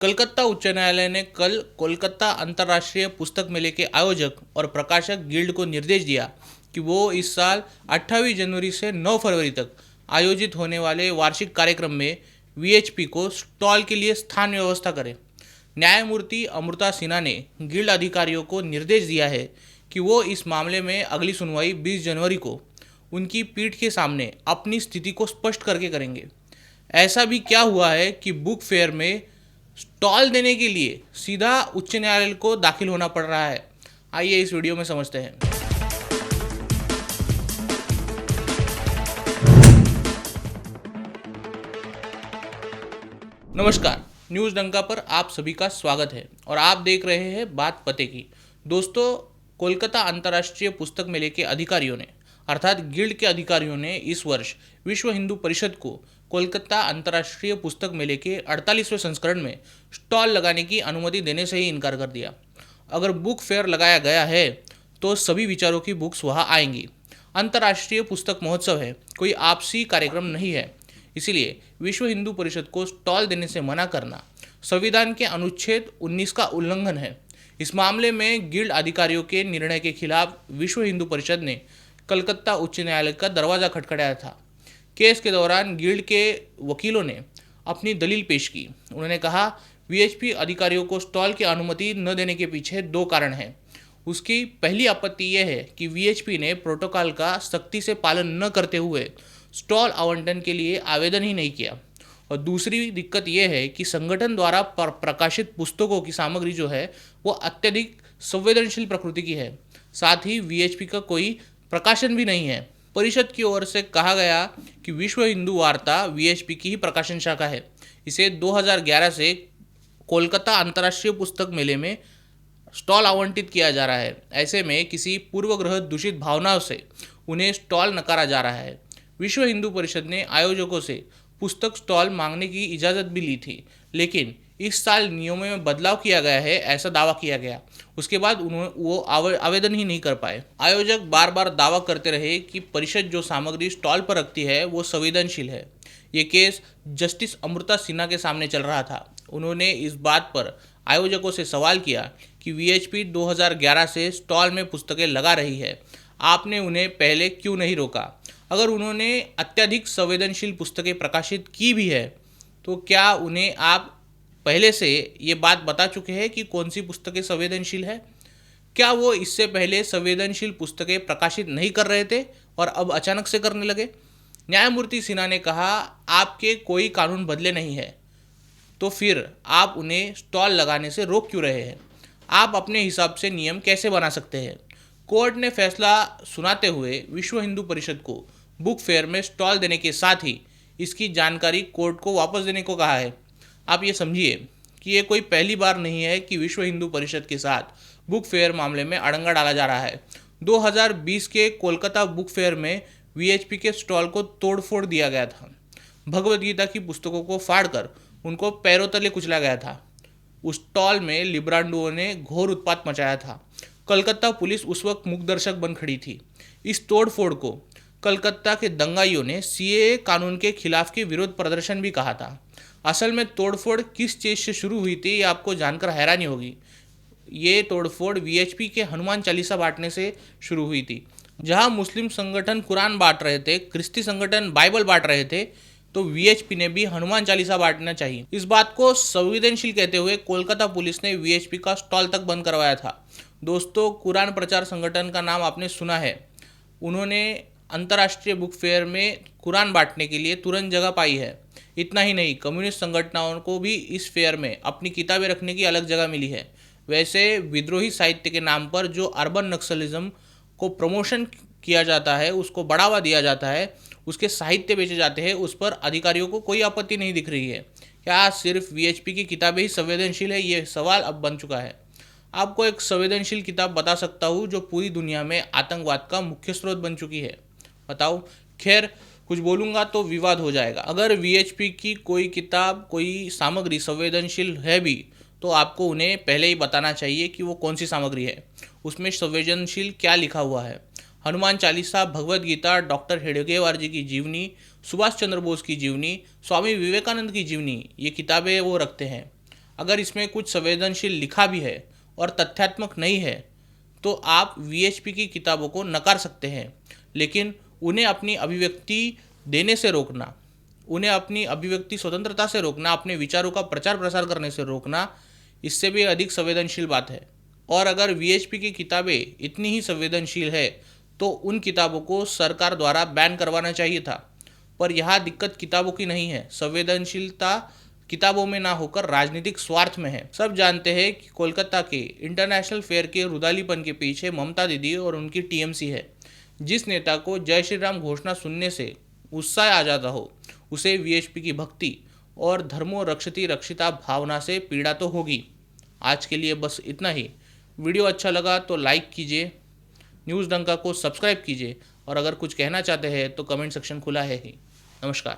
कलकत्ता उच्च न्यायालय ने कल कोलकाता अंतर्राष्ट्रीय पुस्तक मेले के आयोजक और प्रकाशक गिल्ड को निर्देश दिया कि वो इस साल 28 जनवरी से 9 फरवरी तक आयोजित होने वाले वार्षिक कार्यक्रम में वीएचपी को स्टॉल के लिए स्थान व्यवस्था करें। न्यायमूर्ति अमृता सिन्हा ने गिल्ड अधिकारियों को निर्देश दिया है कि वो इस मामले में अगली सुनवाई 20 जनवरी को उनकी पीठ के सामने अपनी स्थिति को स्पष्ट करके करेंगे। ऐसा भी क्या हुआ है कि बुक फेयर में स्टॉल देने के लिए सीधा उच्च न्यायालय को दाखिल होना पड़ रहा है? आइए इस वीडियो में समझते हैं। नमस्कार, न्यूज़ डंका पर आप सभी का स्वागत है और आप देख रहे हैं बात पते की। दोस्तों, कोलकाता अंतर्राष्ट्रीय पुस्तक मेले के अधिकारियों ने अर्थात गिल्ड के अधिकारियों ने इस वर्ष विश्व हिंदू परिषद को कोलकाता अंतर्राष्ट्रीय पुस्तक मेले के 48वें संस्करण में स्टॉल लगाने की अनुमति देने से ही इनकार कर दिया। अगर बुक फेयर लगाया गया है तो सभी विचारों की बुक्स वहां आएंगी। अंतर्राष्ट्रीय पुस्तक महोत्सव है, कोई आपसी कार्यक्रम नहीं है। इसीलिए विश्व हिंदू परिषद को स्टॉल देने से मना करना संविधान के अनुच्छेद 19 का उल्लंघन है। इस मामले में गिल्ड अधिकारियों के निर्णय के खिलाफ विश्व हिंदू परिषद ने कलकत्ता उच्च न्यायालय का दरवाजा खटखटाया था। केस के दौरान गिल्ड के वकीलों ने अपनी दलील पेश की। उन्होंने कहा, वीएचपी अधिकारियों को स्टॉल की अनुमति न देने के पीछे दो कारण हैं। उसकी पहली आपत्ति यह है कि वीएचपी ने प्रोटोकॉल का सख्ती से पालन न करते हुए स्टॉल आवंटन के लिए आवेदन ही नहीं किया, और दूसरी दिक्कत यह है कि संगठन द्वारा प्रकाशित पुस्तकों की सामग्री जो है वो अत्यधिक संवेदनशील प्रकृति की है। साथ ही वीएचपी का कोई प्रकाशन भी नहीं है। परिषद की ओर से कहा गया कि विश्व हिंदू वार्ता वीएचपी की ही प्रकाशन शाखा है। इसे 2011 से कोलकाता अंतर्राष्ट्रीय पुस्तक मेले में स्टॉल आवंटित किया जा रहा है। ऐसे में किसी पूर्वग्रह दूषित भावनाओं से उन्हें स्टॉल नकारा जा रहा है। विश्व हिंदू परिषद ने आयोजकों से पुस्तक स्टॉल मांगने की इजाज़त भी ली थी, लेकिन इस साल नियमों में बदलाव किया गया है, ऐसा दावा किया गया। उसके बाद वो आवेदन ही नहीं कर पाए। आयोजक बार बार दावा करते रहे कि परिषद जो सामग्री स्टॉल पर रखती है वो संवेदनशील है। ये केस जस्टिस अमृता सिन्हा के सामने चल रहा था। उन्होंने इस बात पर आयोजकों से सवाल किया कि वीएचपी 2011 से स्टॉल में पुस्तकें लगा रही है, आपने उन्हें पहले क्यों नहीं रोका? अगर उन्होंने अत्यधिक संवेदनशील पुस्तकें प्रकाशित की भी है तो क्या उन्हें आप पहले से ये बात बता चुके हैं कि कौन सी पुस्तकें संवेदनशील है? क्या वो इससे पहले संवेदनशील पुस्तकें प्रकाशित नहीं कर रहे थे और अब अचानक से करने लगे? न्यायमूर्ति सिन्हा ने कहा, आपके कोई कानून बदले नहीं है तो फिर आप उन्हें स्टॉल लगाने से रोक क्यों रहे हैं? आप अपने हिसाब से नियम कैसे बना सकते हैं? कोर्ट ने फैसला सुनाते हुए विश्व हिंदू परिषद को बुक फेयर में स्टॉल देने के साथ ही इसकी जानकारी कोर्ट को वापस देने को कहा है। आप ये समझिए कि ये कोई पहली बार नहीं है कि विश्व हिंदू परिषद के साथ बुक फेयर मामले में अड़ंगा डाला जा रहा है। 2020 के कोलकाता बुक फेयर में वीएचपी के स्टॉल को तोड़फोड़ दिया गया था। भगवद गीता की पुस्तकों को फाड़कर उनको पैरों तले कुचला गया था। उस स्टॉल में लिब्रांडुओं ने घोर उत्पात मचाया था। कलकत्ता पुलिस उस वक्त मूकदर्शक बन खड़ी थी। इस तोड़फोड़ को कलकत्ता के दंगाइयों ने सीएए कानून के खिलाफ के विरोध प्रदर्शन भी कहा था। असल में तोड़फोड़ किस चीज़ से शुरू हुई थी ये आपको जानकर हैरानी होगी। ये तोड़फोड़ वीएचपी के हनुमान चालीसा बांटने से शुरू हुई थी। जहां मुस्लिम संगठन कुरान बांट रहे थे, क्रिस्ती संगठन बाइबल बांट रहे थे, तो वीएचपी ने भी हनुमान चालीसा बांटना चाहिए। इस बात को संवेदनशील कहते हुए कोलकाता पुलिस ने वीएचपी का स्टॉल तक बंद करवाया था। दोस्तों, कुरान प्रचार संगठन का नाम आपने सुना है। उन्होंने अंतर्राष्ट्रीय बुक फेयर में कुरान बांटने के लिए तुरंत जगह पाई है। इतना ही नहीं, कम्युनिस्ट संगठनों को भी इस फेयर में अपनी किताबें रखने की अलग जगह मिली है। वैसे विद्रोही साहित्य के नाम पर जो अर्बन नक्सलिज्म को प्रमोशन किया जाता है, उसको बढ़ावा दिया जाता है, उसके साहित्य बेचे जाते हैं, उस पर अधिकारियों को कोई आपत्ति नहीं दिख रही है। क्या सिर्फ वीएचपी की किताबें ही संवेदनशील है? ये सवाल अब बन चुका है। आपको एक संवेदनशील किताब बता सकता हूँ जो पूरी दुनिया में आतंकवाद का मुख्य स्रोत बन चुकी है। बताओ। खैर, कुछ बोलूँगा तो विवाद हो जाएगा। अगर वीएचपी की कोई किताब, कोई सामग्री संवेदनशील है भी तो आपको उन्हें पहले ही बताना चाहिए कि वो कौन सी सामग्री है, उसमें संवेदनशील क्या लिखा हुआ है। हनुमान चालीसा, भगवद गीता, डॉक्टर हेडगेवार जी की जीवनी, सुभाष चंद्र बोस की जीवनी, स्वामी विवेकानंद की जीवनी, ये किताबें वो रखते हैं। अगर इसमें कुछ संवेदनशील लिखा भी है और तथ्यात्मक नहीं है तो आप वीएचपी की किताबों को नकार सकते हैं, लेकिन उन्हें अपनी अभिव्यक्ति देने से रोकना, उन्हें अपनी अभिव्यक्ति स्वतंत्रता से रोकना, अपने विचारों का प्रचार प्रसार करने से रोकना, इससे भी अधिक संवेदनशील बात है। और अगर वीएचपी की किताबें इतनी ही संवेदनशील है तो उन किताबों को सरकार द्वारा बैन करवाना चाहिए था। पर यहाँ दिक्कत किताबों की नहीं है, संवेदनशीलता किताबों में ना होकर राजनीतिक स्वार्थ में है। सब जानते हैं कि कोलकाता के इंटरनेशनल फेयर के रुदालीपन के पीछे ममता दीदी और उनकी टीएमसी है। जिस नेता को जय श्री राम घोषणा सुनने से उत्साह आ जाता हो उसे वीएचपी की भक्ति और धर्मो रक्षति रक्षिता भावना से पीड़ा तो होगी। आज के लिए बस इतना ही। वीडियो अच्छा लगा तो लाइक कीजिए, न्यूज़ डंका को सब्सक्राइब कीजिए और अगर कुछ कहना चाहते हैं तो कमेंट सेक्शन खुला है ही। नमस्कार।